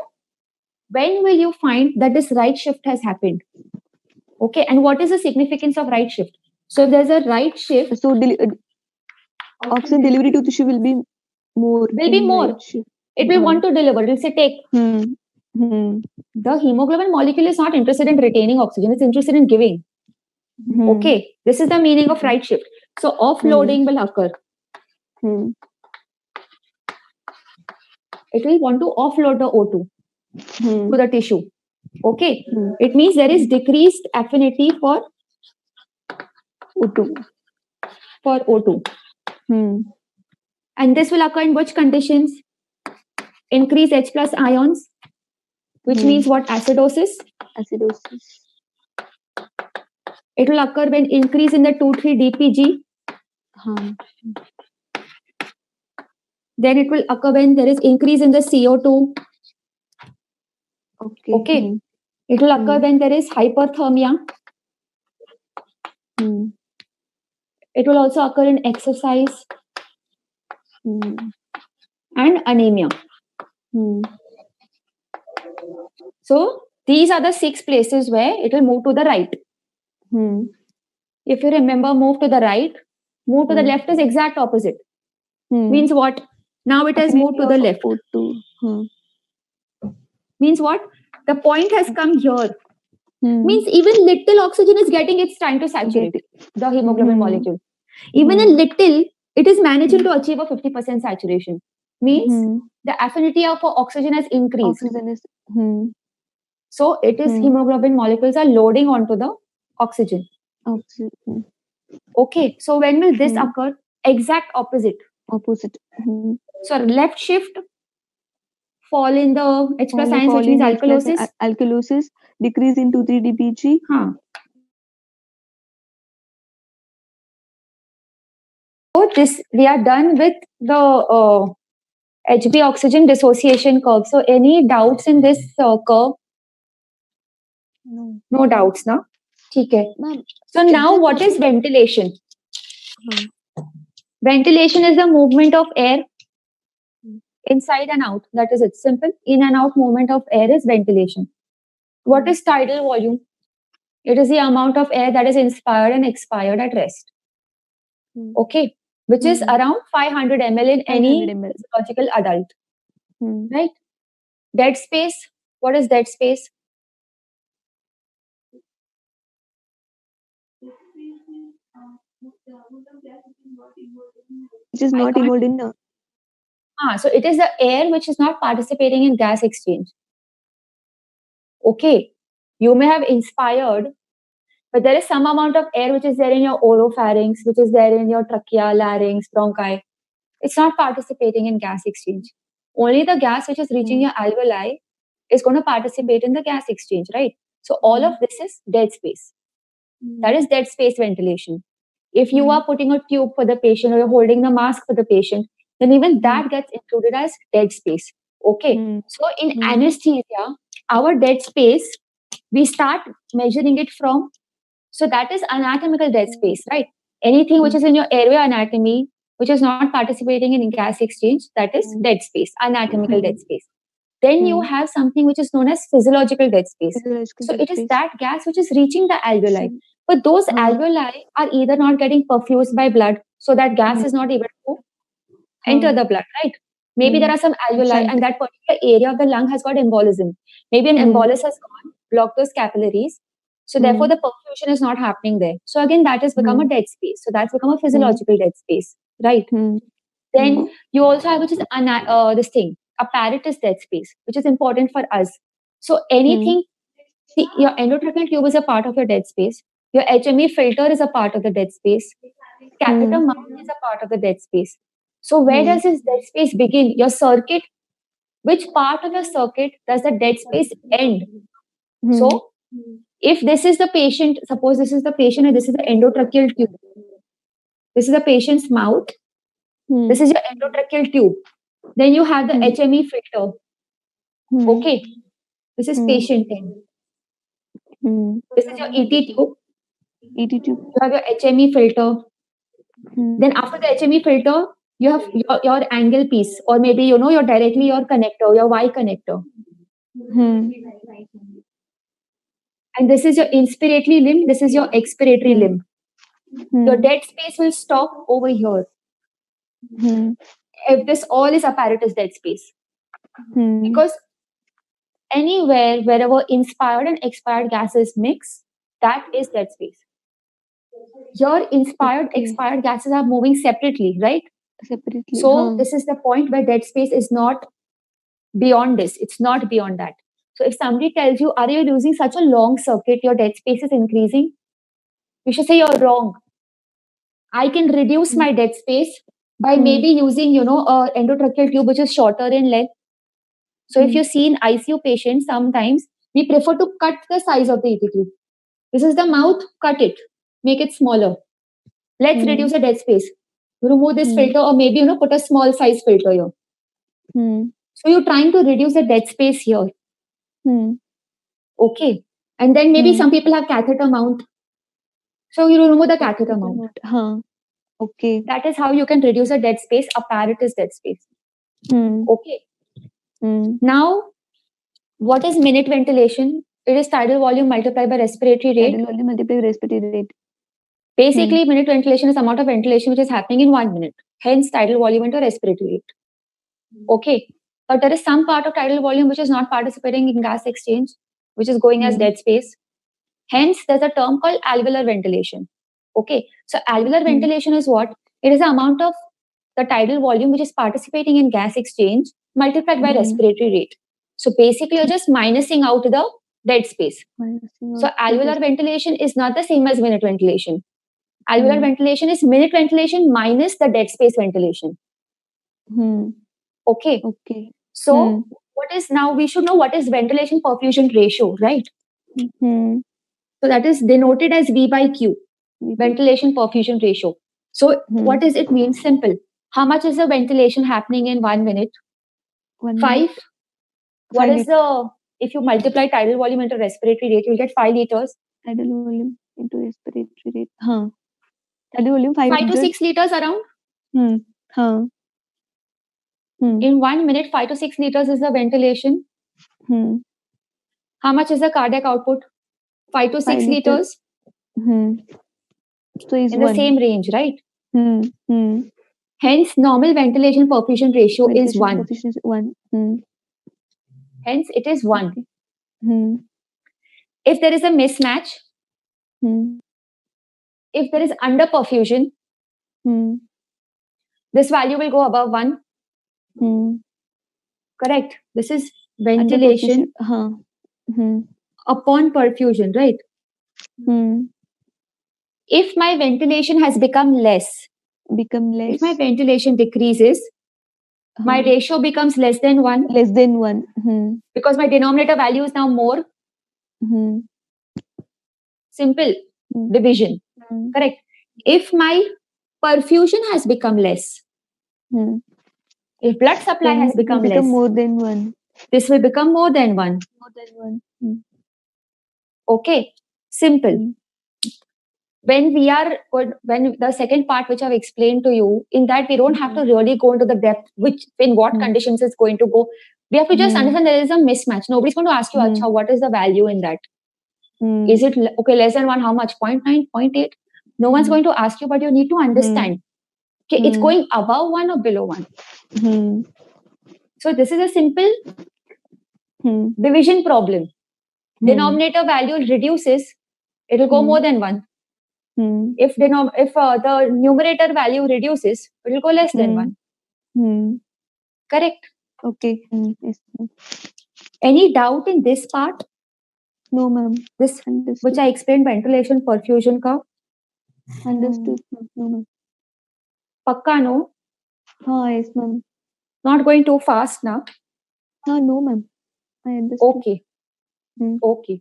when will you find that this right shift has happened? Okay, and what is the significance of right shift? So if there's a right shift, so oxygen delivery to tissue will be more. Right shift. It will want to deliver. It will say take. The hemoglobin molecule is not interested in retaining oxygen. It's interested in giving. Okay, this is the meaning of right shift. So offloading will occur. It will want to offload the O2 to the tissue. Okay, it means there is decreased affinity for O2. And this will occur in which conditions? Increase H plus ions, which means what? Acidosis. It will occur when increase in the 2,3-DPG. Then it will occur when there is increase in the CO2. Okay. It will occur when there is hyperthermia. It will also occur in exercise and anemia. So these are the 6 places where it will move to the right. If you remember, move to the right, move to the left is exact opposite. Means what? Now it has moved to the left. Means what? The point has come here. Means even little oxygen is getting, it's trying to saturate the hemoglobin molecule. Even a little, it is managing to achieve a 50% saturation. Means the affinity of oxygen has increased. So it is hemoglobin molecules are loading onto the oxygen. Okay, so when will this occur? Exact opposite. So left shift, fall in the H plus ions, which means alkalosis. Alkalosis, decrease in 2,3-DPG. So this, we are done with the HB oxygen dissociation curve. So any doubts in this curve? No doubts, no? Okay. So now what is ventilation? Ventilation is the movement of air inside and out. That is it. Simple. In and out movement of air is ventilation. What is tidal volume? It is the amount of air that is inspired and expired at rest. Okay. Which is around 500 ml in any physiological adult. Right? Dead space. What is dead space? Which is not involved in the... So it is the air which is not participating in gas exchange. Okay. You may have inspired, but there is some amount of air which is there in your oropharynx, which is there in your trachea, larynx, bronchi. It's not participating in gas exchange. Only the gas which is reaching your alveoli is going to participate in the gas exchange, right? So all of this is dead space. That is dead space ventilation. If you are putting a tube for the patient or you're holding the mask for the patient, then even that gets included as dead space. Okay. So in anesthesia, our dead space, we start measuring it from, so that is anatomical dead space, right? Anything which is in your airway anatomy, which is not participating in gas exchange, that is dead space, anatomical dead space. Then you have something which is known as physiological dead space. So it is that gas which is reaching the alveoli. But those alveoli are either not getting perfused by blood, so that gas is not able to enter the blood, right? Maybe there are some alveoli and that particular area of the lung has got embolism. Maybe an embolus has gone, blocked those capillaries. So therefore the perfusion is not happening there. So again, that has become a dead space. So that's become a physiological dead space, right? Then you also have, which is this thing, apparatus dead space, which is important for us. So anything, see, your endotracheal tube is a part of your dead space. Your HME filter is a part of the dead space. Catheter mount is a part of the dead space. So where does this dead space begin? Your circuit, which part of your circuit does the dead space end? So if this is the patient, suppose this is the patient and this is the endotracheal tube. This is the patient's mouth. This is your endotracheal tube. Then you have the HME filter. Okay. This is patient end. This is your ET tube. ET tube. You have your HME filter. Then after the HME filter, you have your angle piece, or maybe your directly your connector, your Y connector. And this is your inspiratory limb. This is your expiratory limb. Your dead space will stop over here. If this all is apparatus dead space, because anywhere wherever inspired and expired gases mix, that is dead space. Your inspired, expired gases are moving separately, right? Separately. So this is the point where dead space is not beyond this. It's not beyond that. So if somebody tells you, are you using such a long circuit, your dead space is increasing? You should say you're wrong. I can reduce my dead space by maybe using, a endotracheal tube which is shorter in length. So if you see in ICU patients, sometimes we prefer to cut the size of the ET tube. This is the mouth, cut it, make it smaller. Let's reduce the dead space. Remove this filter, or maybe, put a small size filter here. So you're trying to reduce the dead space here. Okay. And then maybe some people have catheter mount. So you remove the catheter mount. Okay. That is how you can reduce the dead space, apparatus dead space. Okay. Now, what is minute ventilation? It is tidal volume multiplied by respiratory rate. Tidal volume multiplied by respiratory rate. Basically, minute ventilation is the amount of ventilation which is happening in 1 minute. Hence, tidal volume into respiratory rate. Okay. But there is some part of tidal volume which is not participating in gas exchange, which is going as dead space. Hence, there's a term called alveolar ventilation. Okay. So, alveolar ventilation is what? It is the amount of the tidal volume which is participating in gas exchange multiplied by respiratory rate. So, basically, you're just minusing out the dead space. So, alveolar ventilation is not the same as minute ventilation. Alveolar ventilation is minute ventilation minus the dead space ventilation. Okay. Okay. So, what is now? We should know what is ventilation perfusion ratio, right? So, that is denoted as V by Q, ventilation perfusion ratio. So, what does it mean? Simple. How much is the ventilation happening in 1 minute? 5. What is the, if you multiply tidal volume into respiratory rate, you'll get 5 liters. Tidal volume into respiratory rate. Tidal volume 5 to 6 liters around. In 1 minute, 5 to 6 liters is the ventilation. How much is the cardiac output? 5 to 6 liters. So is in the same range, right? Hence, normal ventilation perfusion ratio is 1. Perfusion is 1. Hence, it is 1. If there is a mismatch, if there is under perfusion, this value will go above 1. Correct. This is ventilation upon perfusion, right? If my ventilation has become less, if my ventilation decreases, my ratio becomes less than 1. Less than 1. Because my denominator value is now more. Simple division. Correct. If my perfusion has become less, if blood supply has become less, more than 1. This will become more than 1. More than 1. Okay. Simple. When the second part which I've explained to you, in that we don't have to really go into the depth, in what conditions it's going to go. We have to just understand there is a mismatch. Nobody's going to ask you, Acha, what is the value in that? Is it okay less than 1? How much? 0.9, 0.8? No one's going to ask you, but you need to understand. Okay, it's going above 1 or below 1. So this is a simple division problem. Denominator value reduces, it will go more than 1. If the numerator value reduces, it will go less than 1. Correct? Okay. Yes, ma'am. Any doubt in this part? No, ma'am. This which I explained, ventilation perfusion का. Understood. No, ma'am. Pakka no? Yes, ma'am. Not going too fast now? No, ma'am. I understood. Okay. Okay.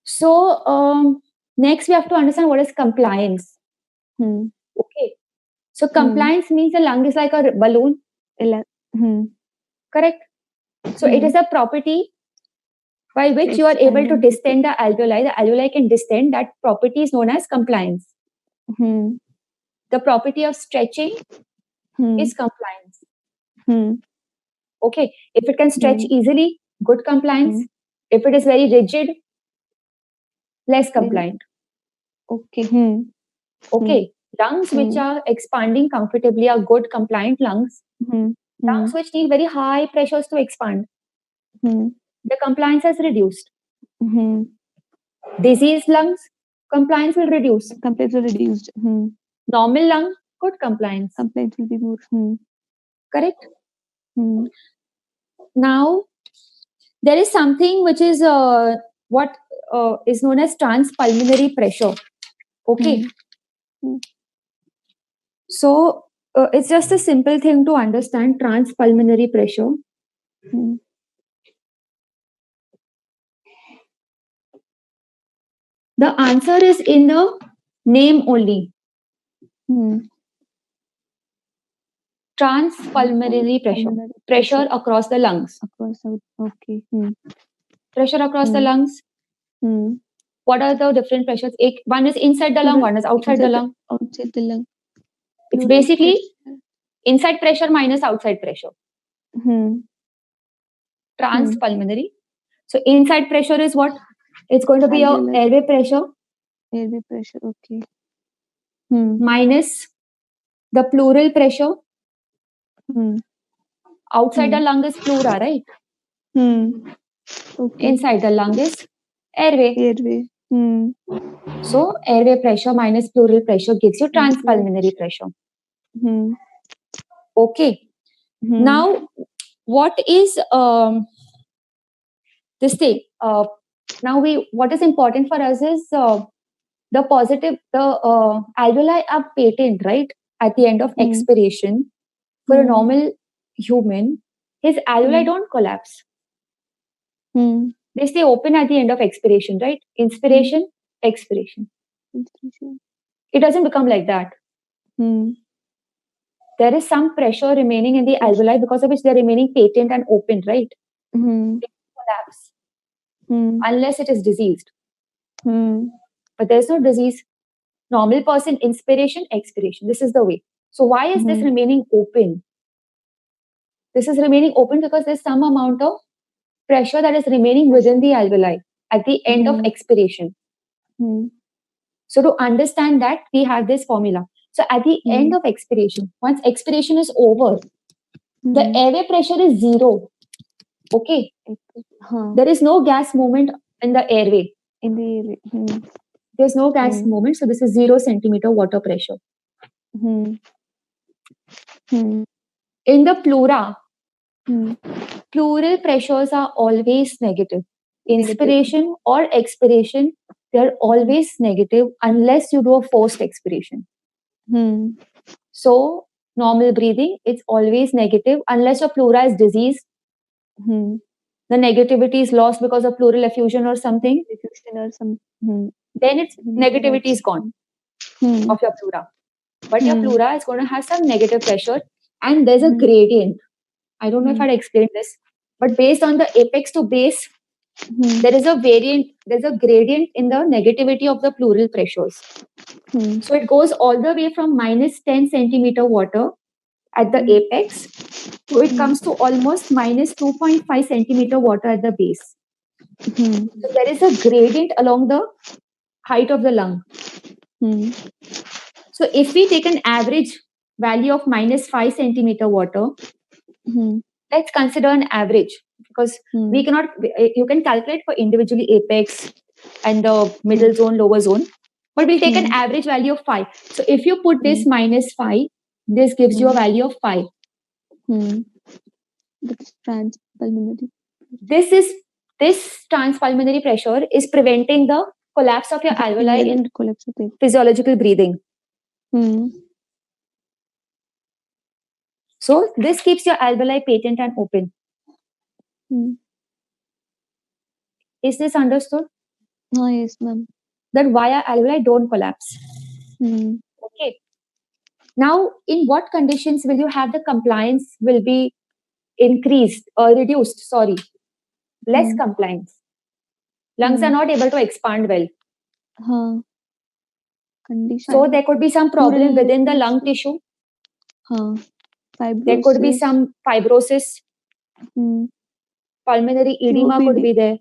So next we have to understand what is compliance. Okay. So compliance means the lung is like a balloon. Correct? So it is a property by which you are able to distend the alveoli. The alveoli can distend. That property is known as compliance. The property of stretching is compliance. Okay. If it can stretch easily, good compliance. If it is very rigid, less compliant. Okay. Okay. Lungs which are expanding comfortably are good compliant lungs. Lungs which need very high pressures to expand, the compliance has reduced. Diseased lungs, compliance will reduce. Compliance will reduced. Normal lung, good compliance. Compliance will be more. Correct? Now, there is something which is what is known as transpulmonary pressure. Okay. So, it's just a simple thing to understand transpulmonary pressure. The answer is in the name only. Transpulmonary pressure. Pressure across the lungs. Okay. Pressure across the lungs. What are the different pressures? One is inside the lung, one is outside the lung. Outside the lung. It's basically inside pressure minus outside pressure. Transpulmonary. So inside pressure is what? It's going to be your airway pressure. Airway pressure, okay. Minus the pleural pressure. Outside the lung is pleura, right? Okay. Inside the lung is airway. Airway. So airway pressure minus pleural pressure gives you transpulmonary pressure. Okay. Now, what is this thing? What is important for us is the alveoli are patent, right? At the end of expiration, for a normal human, his alveoli don't collapse. They stay open at the end of expiration, right? Inspiration, expiration. It doesn't become like that. There is some pressure remaining in the alveoli because of which they're remaining patent and open, right? They collapse unless it is diseased. But there's no disease. Normal person, inspiration, expiration. This is the way. So why is this remaining open? This is remaining open because there's some amount of pressure that is remaining within the alveoli at the end of expiration. So to understand that, we have this formula. So at the end of expiration, once expiration is over, the airway pressure is 0. Okay. There is no gas movement in the airway. There's no gas movement. So this is 0 centimeter water pressure. In the pleura, pleural pressures are always negative. Inspiration or expiration, they're always negative unless you do a forced expiration. So normal breathing, it's always negative unless your pleura is diseased. The negativity is lost because of pleural effusion or something. Then its negativity is gone of your pleura. But your pleura is going to have some negative pressure, and there's a gradient. I don't know if I'd explained this, but based on the apex to base, there is a variant. There's a gradient in the negativity of the pleural pressures. So it goes all the way from minus 10 centimeter water at the apex So it comes to almost minus 2.5 centimeter water at the base. So there is a gradient along the height of the lung. So if we take an average value of minus 5 centimeter water, let's consider an average, because we cannot, you can calculate for individually apex and the middle zone, lower zone, but we'll take an average value of 5. So if you put this minus 5, this gives you a value of 5. That's transpulmonary. This transpulmonary pressure is preventing the collapse of your alveoli in physiological breathing. So this keeps your alveoli patent and open. Is this understood? Yes, ma'am. That why our alveoli don't collapse. Okay. Now, in what conditions will you have the compliance will be increased or reduced? Sorry, less compliance. Lungs are not able to expand well. So there could be some problem within the lung tissue. There could be some fibrosis. Pulmonary edema could be there.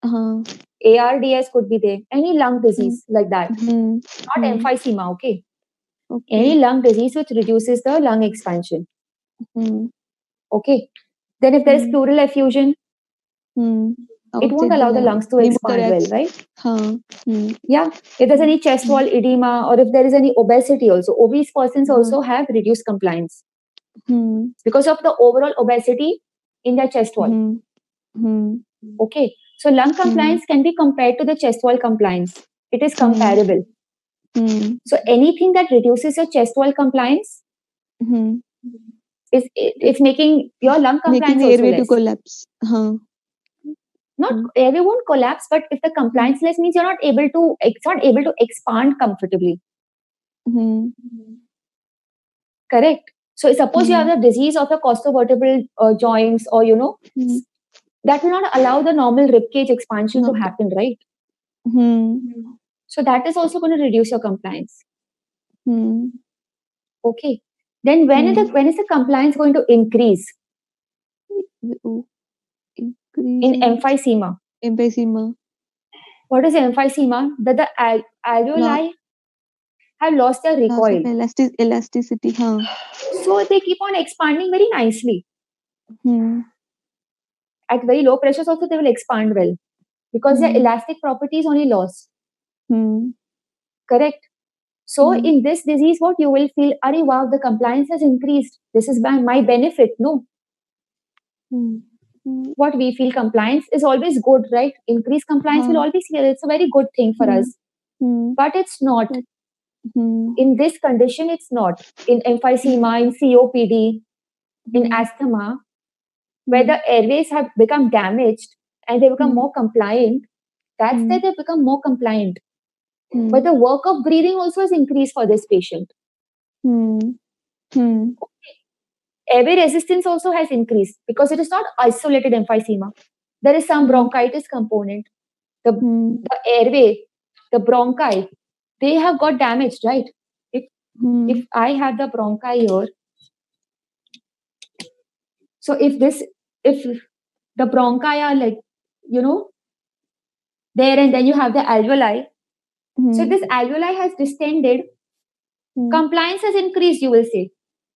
ARDS could be there. Any lung disease like that. Not emphysema, okay? Any lung disease which reduces the lung expansion. Okay. Then if there is pleural effusion, it won't allow the lungs to expand well, right? Yeah. If there's any chest wall edema, or if there is any obesity also, obese persons also have reduced compliance because of the overall obesity in their chest wall. Okay. So lung compliance can be compared to the chest wall compliance. It is comparable. So anything that reduces your chest wall compliance is making your lung compliance making the airway also less. To collapse. Not airway won't collapse, but if the compliance less means it's not able to expand comfortably. Correct. So suppose you have the disease of the costovertebral joints, or that will not allow the normal ribcage expansion to happen, right? So that is also going to reduce your compliance. Okay. Then when is the compliance going to increase? In emphysema. What is emphysema? That the alveoli have lost their recoil. Elasticity. So they keep on expanding very nicely. At very low pressures also they will expand well, because their elastic properties only lost. Correct. So in this disease, what you will feel, Arey wow, the compliance has increased. This is my benefit. No. What we feel, compliance is always good, right? Increased compliance will always feel it's a very good thing for us. But it's not. In this condition, it's not. In emphysema, in COPD, in asthma, where the airways have become damaged and they become more compliant, that's where they become more compliant. But the work of breathing also has increased for this patient. Okay. Airway resistance also has increased, because it is not isolated emphysema. There is some bronchitis component. The airway, the bronchi, they have got damaged, right? If I have the bronchi here, so if the bronchi are like, there, and then you have the alveoli. So this alveoli has distended, compliance has increased, you will say.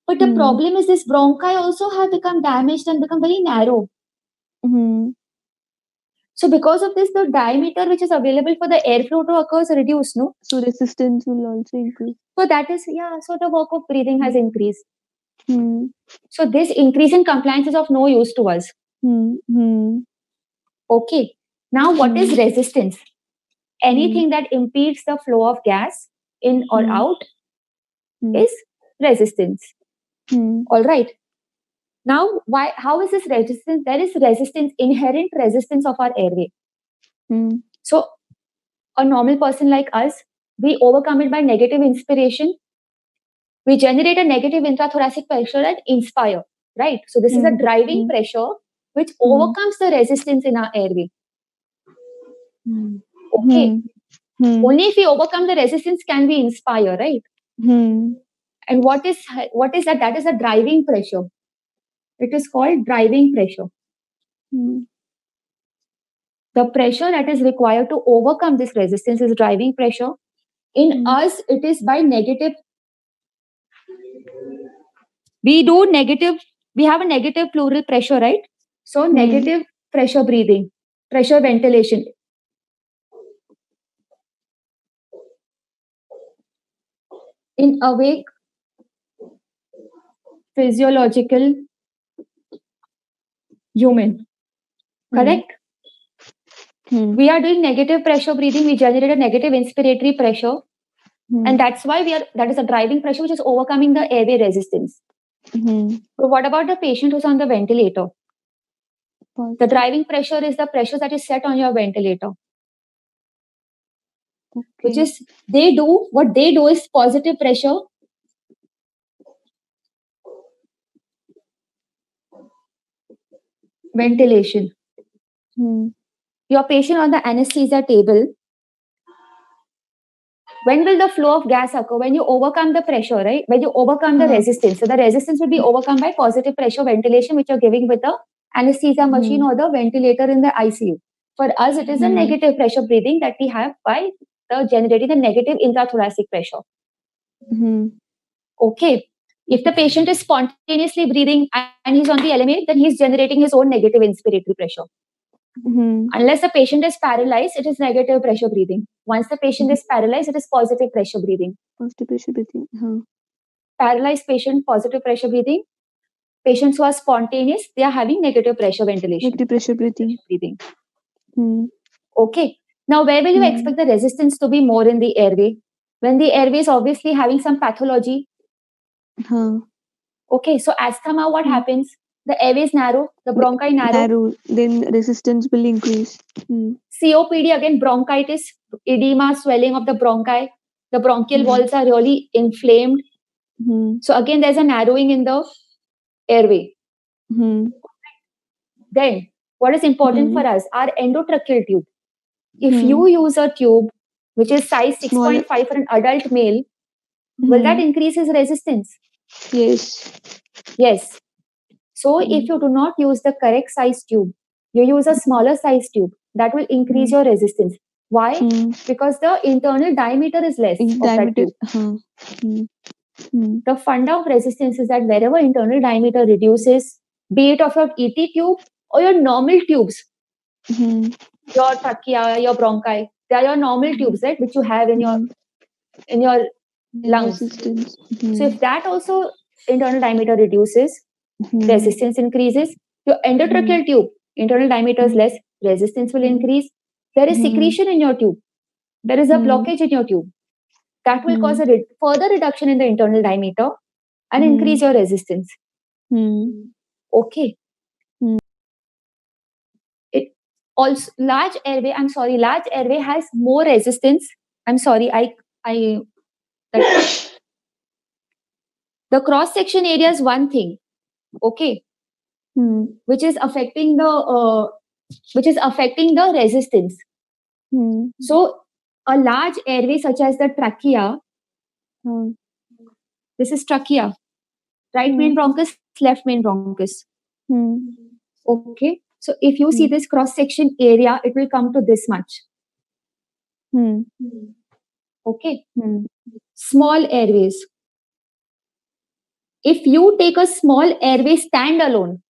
But the problem is this bronchi also have become damaged and become very narrow. So because of this, the diameter which is available for the airflow to occur is reduced, no? So resistance will also increase. So that is, so the work of breathing has increased. So this increase in compliance is of no use to us. Okay. Now what is resistance? Anything that impedes the flow of gas in or out is resistance. All right. Now, how is this resistance? There is resistance, inherent resistance of our airway. So a normal person like us, we overcome it by negative inspiration. We generate a negative intrathoracic pressure and inspire, right? So this is a driving pressure which overcomes the resistance in our airway. Okay. Only if we overcome the resistance can we inspire, right? And what is that? That is a driving pressure. It is called driving pressure. The pressure that is required to overcome this resistance is driving pressure. In us, it is by negative. We have a negative pleural pressure, right? So negative pressure breathing, pressure ventilation. In awake, physiological human, correct? We are doing negative pressure breathing. We generate a negative inspiratory pressure. And that's why that is a driving pressure, which is overcoming the airway resistance. So what about the patient who's on the ventilator? The driving pressure is the pressure that is set on your ventilator. Which is, what they do is positive pressure. Ventilation. Your patient on the anesthesia table. When will the flow of gas occur? When you overcome the pressure, right? When you overcome the resistance. So the resistance will be overcome by positive pressure ventilation, which you're giving with the anesthesia machine or the ventilator in the ICU. For us, it is a negative pressure breathing that we have by generating the negative intrathoracic pressure. Okay. If the patient is spontaneously breathing and he's on the LMA, then he's generating his own negative inspiratory pressure. Unless the patient is paralyzed, it is negative pressure breathing. Once the patient is paralyzed, it is positive pressure breathing. Positive pressure breathing. Paralyzed patient, positive pressure breathing. Patients who are spontaneous, they are having negative pressure ventilation. Negative pressure breathing. Okay. Now, where will you expect the resistance to be more in the airway? When the airway is obviously having some pathology. Okay. So asthma, what happens? The airway is narrow, the bronchi narrow. Then resistance will increase. COPD, again, bronchitis, edema, swelling of the bronchi. The bronchial walls are really inflamed. So again, there's a narrowing in the airway. Then, what is important for us? Our endotracheal tube. If you use a tube which is size 6.5 for an adult male, will that increase his resistance? Yes. So if you do not use the correct size tube, you use a smaller size tube, that will increase your resistance. Why? Because the internal diameter is less of that tube. The funda of resistance is that wherever internal diameter reduces, be it of your ET tube or your normal tubes, your trachea, your bronchi, they are your normal tubes, right, which you have in your lungs. So if that also internal diameter reduces, resistance increases. Your endotracheal tube, internal diameter is less, resistance will increase. There is secretion in your tube. There is a blockage in your tube. That will cause a further reduction in the internal diameter and increase your resistance. Okay. It also large airway has more resistance. I'm sorry, the cross section area is one thing. Okay. Which is affecting the resistance. So a large airway such as the trachea, this is trachea, right main bronchus, left main bronchus. Okay. So if you see this cross section area, it will come to this much. Okay. Small airways. If you take a small airway standalone,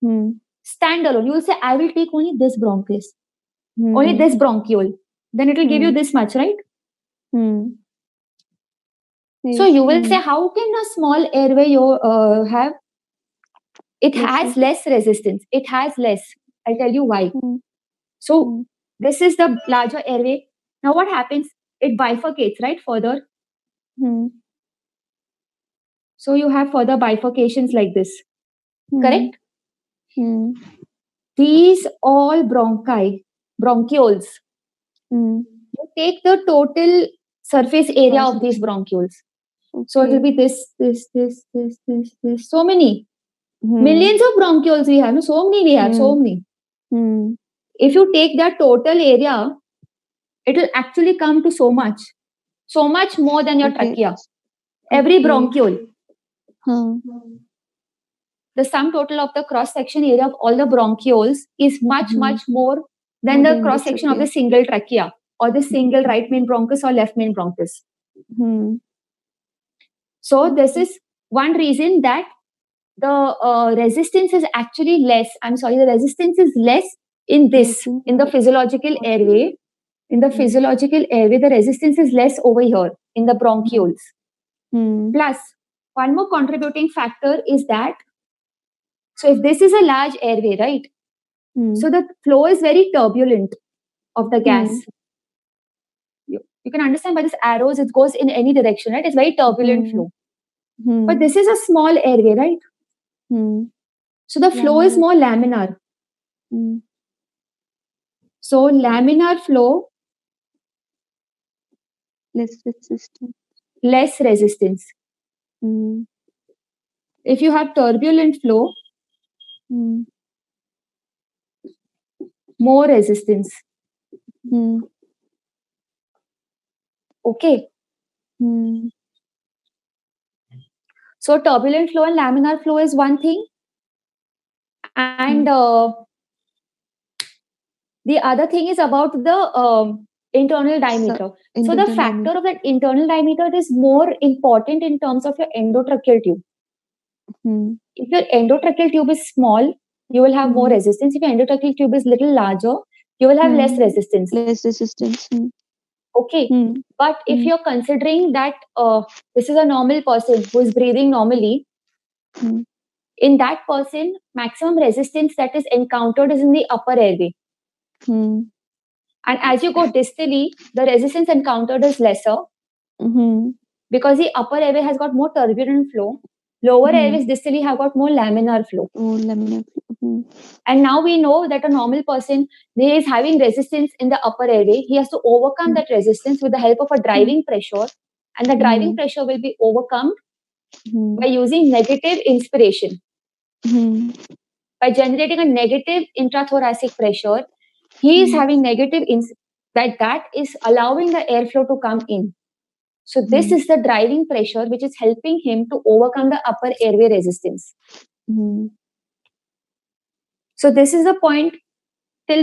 you will say, I will take only this bronchus, only this bronchiole. Then it will give you this much, right? So you will say, how can a small airway have? It has less resistance. It has less. I'll tell you why. So this is the larger airway. Now what happens? It bifurcates, right? Further. So you have further bifurcations like this. Correct? These all bronchioles. You take the total surface area of these bronchioles. So it will be this. So many. Millions of bronchioles we have. No? So many. If you take that total area, it will actually come to so much. So much more than your trachea. Every bronchiole. the sum total of the cross-section area of all the bronchioles is much, much more than the cross-section of the single trachea or the single right main bronchus or left main bronchus. So this is one reason that the resistance is actually less. The resistance is less in this, in the physiological airway. In the physiological airway, the resistance is less over here in the bronchioles. Plus, one more contributing factor is that, so if this is a large airway, right? So the flow is very turbulent of the gas. You can understand by these arrows, it goes in any direction, right? It's very turbulent flow. But this is a small airway, right? So the flow is more laminar. So laminar flow, less resistance. If you have turbulent flow, more resistance. Okay. So turbulent flow and laminar flow is one thing. And the other thing is about the internal diameter. So the factor of that internal diameter is more important in terms of your endotracheal tube. If your endotracheal tube is small, you will have more resistance. If your endotracheal tube is little larger, you will have less resistance. Okay. But if you're considering that this is a normal person who is breathing normally, in that person, maximum resistance that is encountered is in the upper airway. And as you go distally, the resistance encountered is lesser because the upper airway has got more turbulent flow. Lower airways distally have got more laminar flow. And now we know that a normal person, he is having resistance in the upper airway. He has to overcome that resistance with the help of a driving pressure. And the driving pressure will be overcome by using negative inspiration. By generating a negative intrathoracic pressure, he is having negative that is allowing the airflow to come in. So this is the driving pressure which is helping him to overcome the upper airway resistance. So this is the point